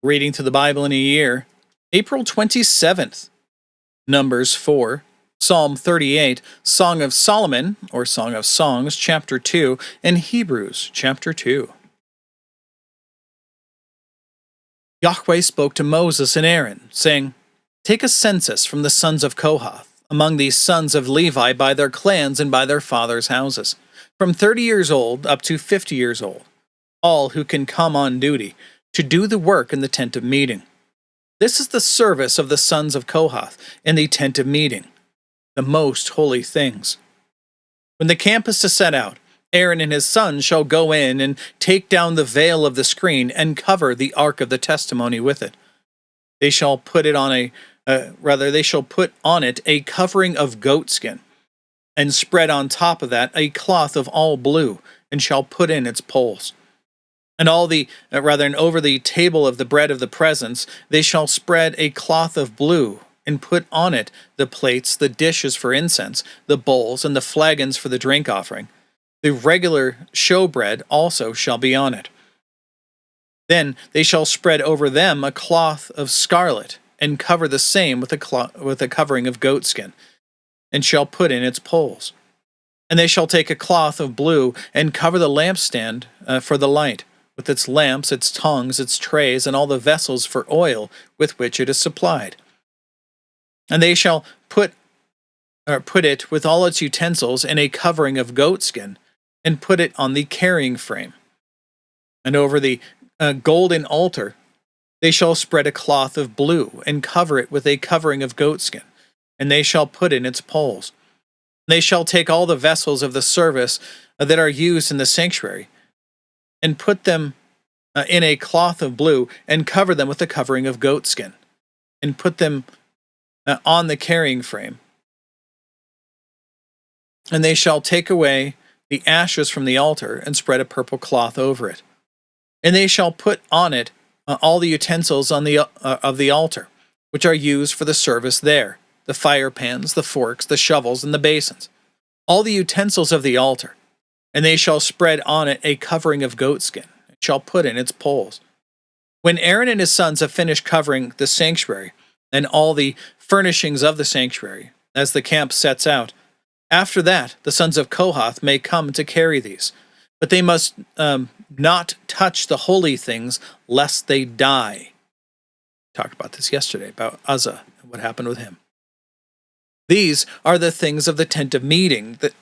Reading through the Bible in a year, April 27th, Numbers 4, Psalm 38, Song of Solomon, or Song of Songs, chapter 2, and Hebrews, chapter 2. Yahweh spoke to Moses and Aaron, saying, Take a census from the sons of Kohath, among these sons of Levi by their clans and by their fathers' houses, from 30 years old up to 50 years old, all who can come on duty, to do the work in the tent of meeting. This is the service of the sons of Kohath in the tent of meeting, the most holy things. When the camp is to set out, Aaron and his sons shall go in and take down the veil of the screen and cover the ark of the testimony with it. They shall put on it a covering of goatskin, and spread on top of that a cloth of all blue, and shall put in its poles. And over the table of the bread of the presence, they shall spread a cloth of blue, and put on it the plates, the dishes for incense, the bowls, and the flagons for the drink offering. The regular showbread also shall be on it. Then they shall spread over them a cloth of scarlet, and cover the same with a covering of goatskin, and shall put in its poles. And they shall take a cloth of blue, and cover the lampstand for the light, with its lamps, its tongues, its trays, and all the vessels for oil with which it is supplied. And they shall put it with all its utensils in a covering of goatskin, and put it on the carrying frame. And over the golden altar they shall spread a cloth of blue, and cover it with a covering of goatskin, and they shall put in its poles. They shall take all the vessels of the service that are used in the sanctuary, and put them in a cloth of blue, and cover them with a covering of goatskin, and put them on the carrying frame. And they shall take away the ashes from the altar, and spread a purple cloth over it. And they shall put on it all the utensils of the altar, which are used for the service there, the fire pans, the forks, the shovels, and the basins, all the utensils of the altar. And they shall spread on it a covering of goatskin, and shall put in its poles. When Aaron and his sons have finished covering the sanctuary, and all the furnishings of the sanctuary, as the camp sets out, after that, the sons of Kohath may come to carry these, but they must not touch the holy things, lest they die. Talked about this yesterday, about Uzzah and what happened with him. These are the things of the tent of meeting that,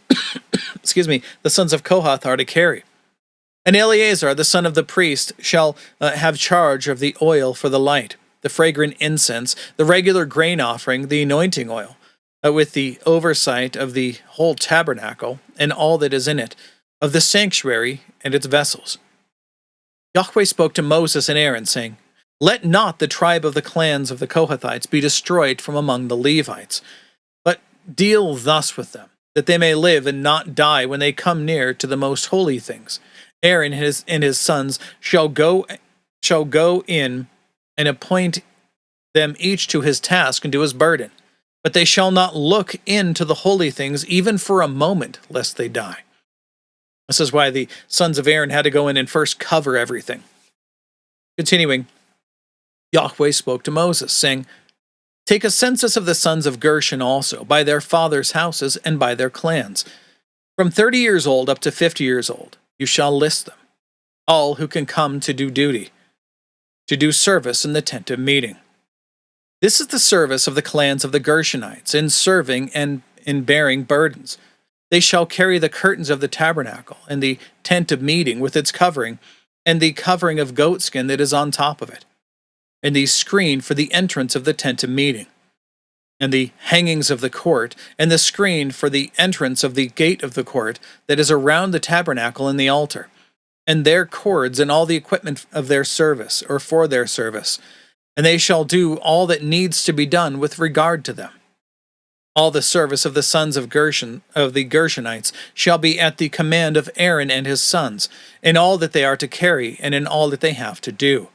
the sons of Kohath are to carry. And Eleazar, the son of the priest, shall have charge of the oil for the light, the fragrant incense, the regular grain offering, the anointing oil, with the oversight of the whole tabernacle and all that is in it, of the sanctuary and its vessels. Yahweh spoke to Moses and Aaron, saying, Let not the tribe of the clans of the Kohathites be destroyed from among the Levites, but deal thus with them, that they may live and not die when they come near to the most holy things. Aaron and his sons shall go in and appoint them each to his task and to his burden. But they shall not look into the holy things even for a moment, lest they die. This is why the sons of Aaron had to go in and first cover everything. Continuing, Yahweh spoke to Moses, saying, Take a census of the sons of Gershon also, by their fathers' houses and by their clans. From 30 years old up to 50 years old, you shall list them, all who can come to do duty, to do service in the tent of meeting. This is the service of the clans of the Gershonites, in serving and in bearing burdens. They shall carry the curtains of the tabernacle, and the tent of meeting with its covering, and the covering of goatskin that is on top of it, and the screen for the entrance of the tent of meeting, and the hangings of the court, and the screen for the entrance of the gate of the court that is around the tabernacle and the altar, and their cords and all the equipment of their service, or for their service. And they shall do all that needs to be done with regard to them. All the service of the sons of Gershon, of the Gershonites, shall be at the command of Aaron and his sons, in all that they are to carry, and in all that they have to do.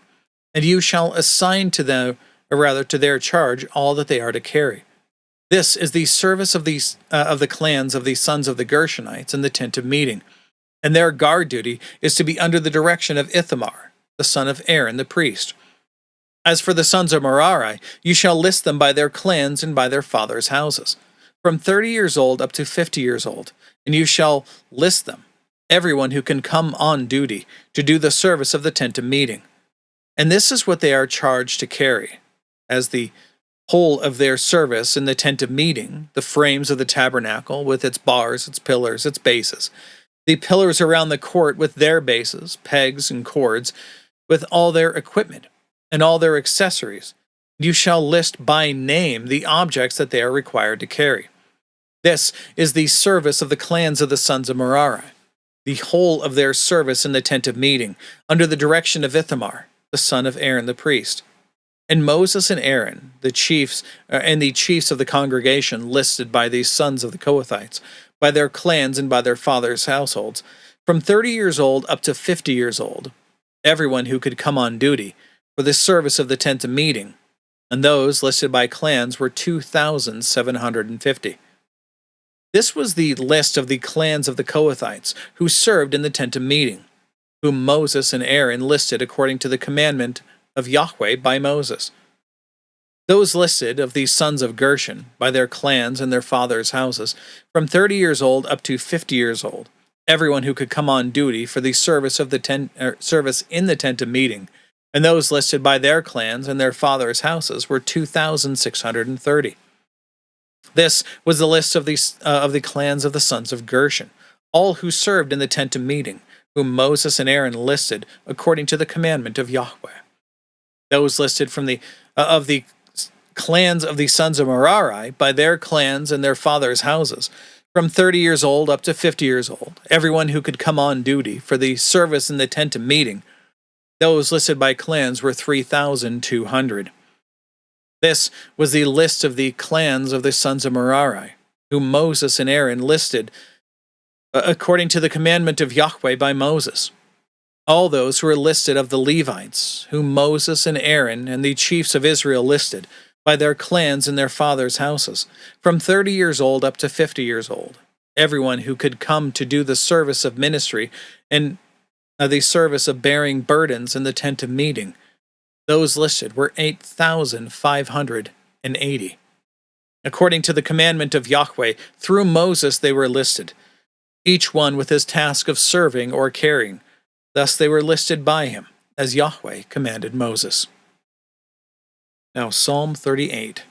And you shall assign to them, or rather to their charge, all that they are to carry. This is the service of the clans of the sons of the Gershonites in the tent of meeting. And their guard duty is to be under the direction of Ithamar, the son of Aaron the priest. As for the sons of Merari, you shall list them by their clans and by their fathers' houses, from 30 years old up to 50 years old, and you shall list them, everyone who can come on duty to do the service of the tent of meeting. And this is what they are charged to carry, as the whole of their service in the tent of meeting, the frames of the tabernacle with its bars, its pillars, its bases, the pillars around the court with their bases, pegs and cords, with all their equipment and all their accessories. You shall list by name the objects that they are required to carry. This is the service of the clans of the sons of Merari, the whole of their service in the tent of meeting, under the direction of Ithamar, the son of Aaron the priest. And Moses and Aaron, the chiefs of the congregation, listed by these sons of the Kohathites, by their clans and by their fathers' households, from 30 years old up to 50 years old, everyone who could come on duty for the service of the tent of meeting, and those listed by clans were 2,750. This was the list of the clans of the Kohathites who served in the tent of meeting, whom Moses and Aaron listed according to the commandment of Yahweh by Moses. Those listed of the sons of Gershon by their clans and their fathers' houses, from 30 years old up to 50 years old, everyone who could come on duty for the service of the service in the tent of meeting, and those listed by their clans and their fathers' houses were 2,630. This was the list of the clans of the sons of Gershon, all who served in the tent of meeting, whom Moses and Aaron listed according to the commandment of Yahweh. Those listed from the clans of the sons of Merari by their clans and their fathers' houses, from 30 years old up to 50 years old, everyone who could come on duty for the service in the tent of meeting. Those listed by clans were 3,200. This was the list of the clans of the sons of Merari, whom Moses and Aaron listed according to the commandment of Yahweh by Moses. All those who were listed of the Levites, whom Moses and Aaron and the chiefs of Israel listed, by their clans and their fathers' houses, from 30 years old up to 50 years old, everyone who could come to do the service of ministry and the service of bearing burdens in the tent of meeting. Those listed were 8,580. According to the commandment of Yahweh, through Moses they were listed, each one with his task of serving or carrying. Thus they were listed by him, as Yahweh commanded Moses. Now Psalm 38.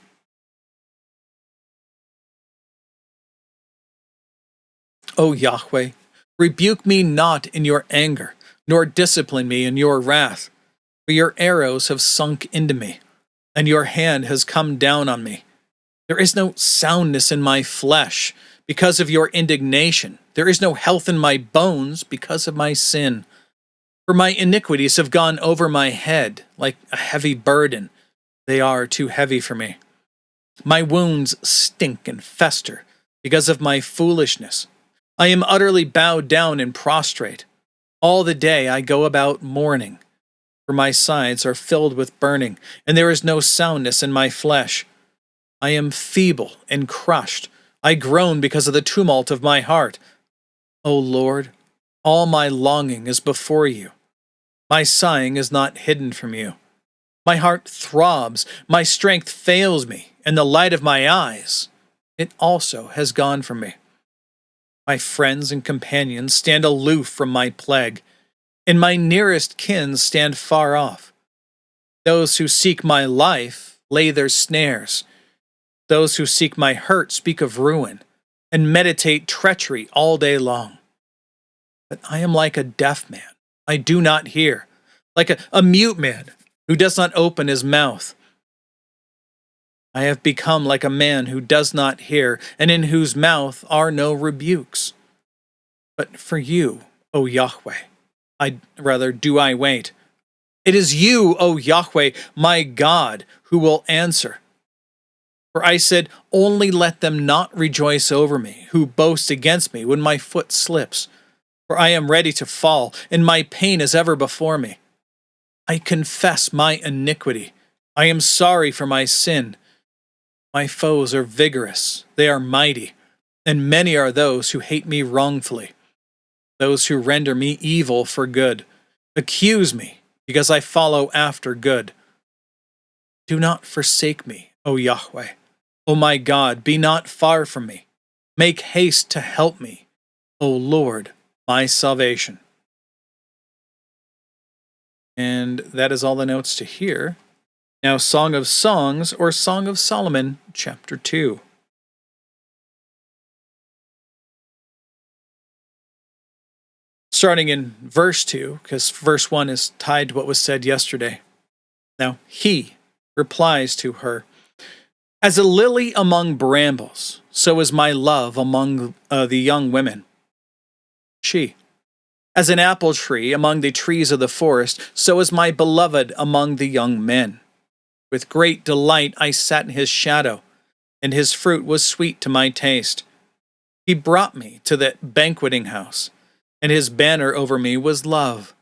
O Yahweh, rebuke me not in your anger, nor discipline me in your wrath. For your arrows have sunk into me, and your hand has come down on me. There is no soundness in my flesh because of your indignation. There is no health in my bones because of my sin. For my iniquities have gone over my head like a heavy burden. They are too heavy for me. My wounds stink and fester because of my foolishness. I am utterly bowed down and prostrate. All the day I go about mourning. For my sides are filled with burning, and there is no soundness in my flesh. I am feeble and crushed. I groan because of the tumult of my heart. O Lord, all my longing is before you. My sighing is not hidden from you. My heart throbs, my strength fails me, and the light of my eyes, it also has gone from me. My friends and companions stand aloof from my plague, and my nearest kin stand far off. Those who seek my life lay their snares. Those who seek my hurt speak of ruin, and meditate treachery all day long. But I am like a deaf man. I do not hear, like a mute man who does not open his mouth. I have become like a man who does not hear, and in whose mouth are no rebukes. But for you, O Yahweh, do I wait. It is you, O Yahweh, my God, who will answer. For I said, only let them not rejoice over me, who boast against me when my foot slips. For I am ready to fall, and my pain is ever before me. I confess my iniquity. I am sorry for my sin. My foes are vigorous, they are mighty, and many are those who hate me wrongfully. Those who render me evil for good accuse me because I follow after good. Do not forsake me, O Yahweh. O my God, be not far from me. Make haste to help me, O Lord, my salvation. And that is all the notes to here. Now, Song of Songs, or Song of Solomon, chapter 2. Starting in verse 2, because verse 1 is tied to what was said yesterday. Now, he replies to her, As a lily among brambles, so is my love among the young women. She, as an apple tree among the trees of the forest, so is my beloved among the young men. With great delight I sat in his shadow, and his fruit was sweet to my taste. He brought me to the banqueting house, and his banner over me was love.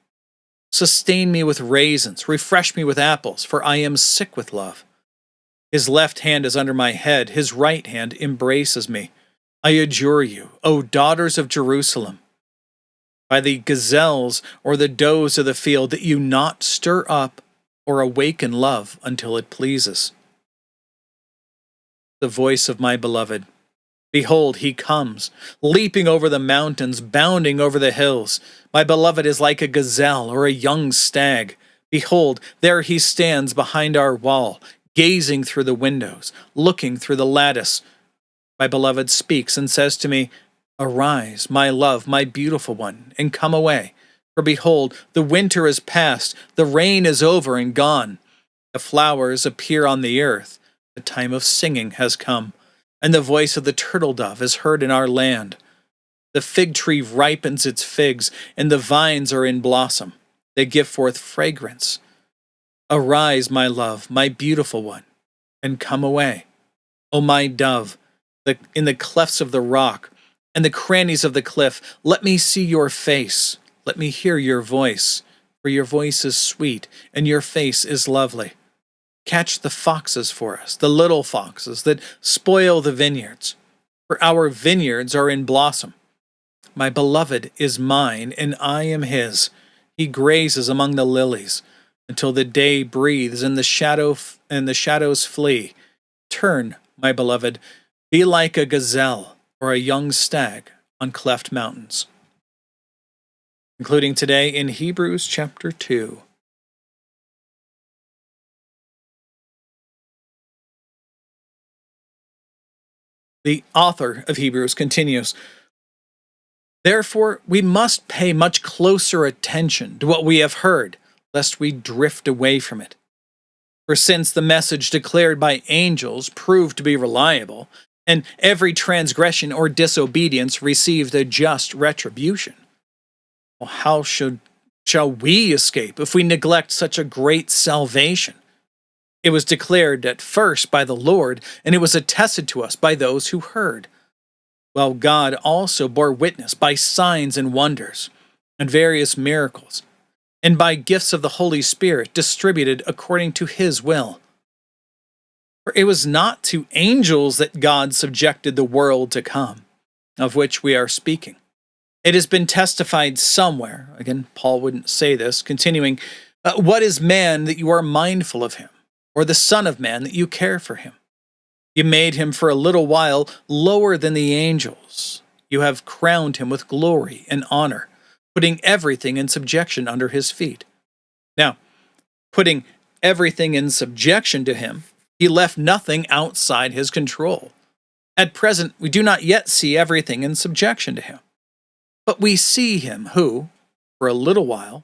Sustain me with raisins, refresh me with apples, for I am sick with love. His left hand is under my head, his right hand embraces me. I adjure you, O daughters of Jerusalem, by the gazelles or the does of the field, that you not stir up or awaken love until it pleases. The voice of my beloved. Behold, he comes, leaping over the mountains, bounding over the hills. My beloved is like a gazelle or a young stag. Behold, there he stands behind our wall, gazing through the windows, looking through the lattice. My beloved speaks and says to me, Arise, my love, my beautiful one, and come away. For behold, the winter is past, the rain is over and gone. The flowers appear on the earth, the time of singing has come, and the voice of the turtle dove is heard in our land. The fig tree ripens its figs, and the vines are in blossom. They give forth fragrance. Arise, my love, my beautiful one, and come away. O my dove, in the clefts of the rock, and the crannies of the cliff, let me see your face. Let me hear your voice, for your voice is sweet, and your face is lovely. Catch the foxes for us, the little foxes that spoil the vineyards, for our vineyards are in blossom. My beloved is mine, and I am his. He grazes among the lilies, until the day breathes and the shadows flee. Turn, my beloved, be like a gazelle or a young stag on cleft mountains. Including today in Hebrews chapter 2. The author of Hebrews continues, Therefore, we must pay much closer attention to what we have heard, lest we drift away from it. For since the message declared by angels proved to be reliable, and every transgression or disobedience received a just retribution, well, how shall we escape if we neglect such a great salvation? It was declared at first by the Lord, and it was attested to us by those who heard. While God also bore witness by signs and wonders, and various miracles, and by gifts of the Holy Spirit distributed according to his will. For it was not to angels that God subjected the world to come, of which we are speaking. It has been testified somewhere, again, Paul wouldn't say this, continuing, what is man that you are mindful of him, or the Son of Man that you care for him? You made him for a little while lower than the angels. You have crowned him with glory and honor, putting everything in subjection under his feet. Now, putting everything in subjection to him, he left nothing outside his control. At present, we do not yet see everything in subjection to him. But we see him who, for a little while,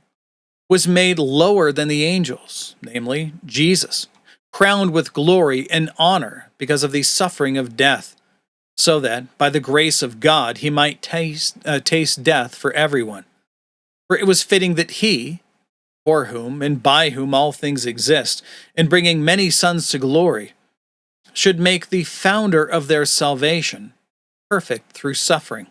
was made lower than the angels, namely Jesus, crowned with glory and honor because of the suffering of death, so that, by the grace of God, he might taste death for everyone. For it was fitting that he, for whom and by whom all things exist, in bringing many sons to glory, should make the founder of their salvation perfect through suffering.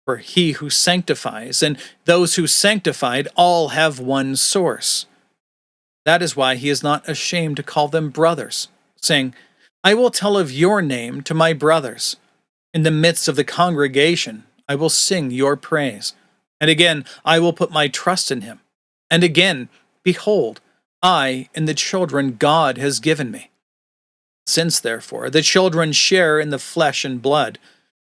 For he who sanctifies and those who sanctified all have one source. That is why he is not ashamed to call them brothers, saying, I will tell of your name to my brothers. In the midst of the congregation, I will sing your praise. And again, I will put my trust in him. And again, behold, I and the children God has given me. Since, therefore, the children share in the flesh and blood,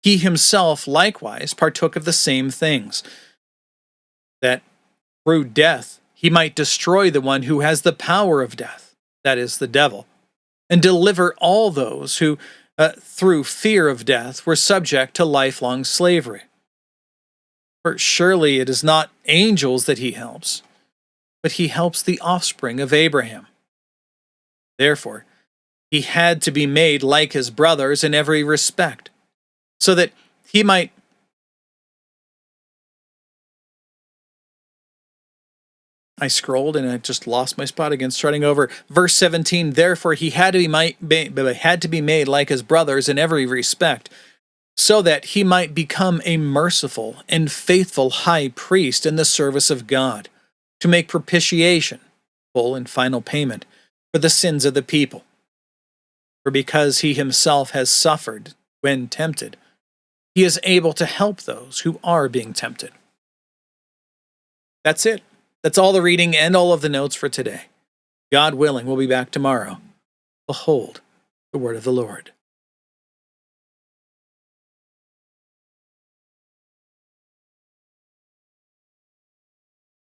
he himself likewise partook of the same things, that through death he might destroy the one who has the power of death, that is, the devil, and deliver all those who, through fear of death, were subject to lifelong slavery. For surely it is not angels that he helps, but he helps the offspring of Abraham. Therefore, he had to be made like his brothers in every respect, so that he might I scrolled and I just lost my spot again, starting over. Verse 17, therefore he had to be made like his brothers in every respect, so that he might become a merciful and faithful high priest in the service of God, to make propitiation, full and final payment, for the sins of the people. For because he himself has suffered when tempted, he is able to help those who are being tempted. That's it. That's all the reading and all of the notes for today. God willing, we'll be back tomorrow. Behold, the word of the Lord.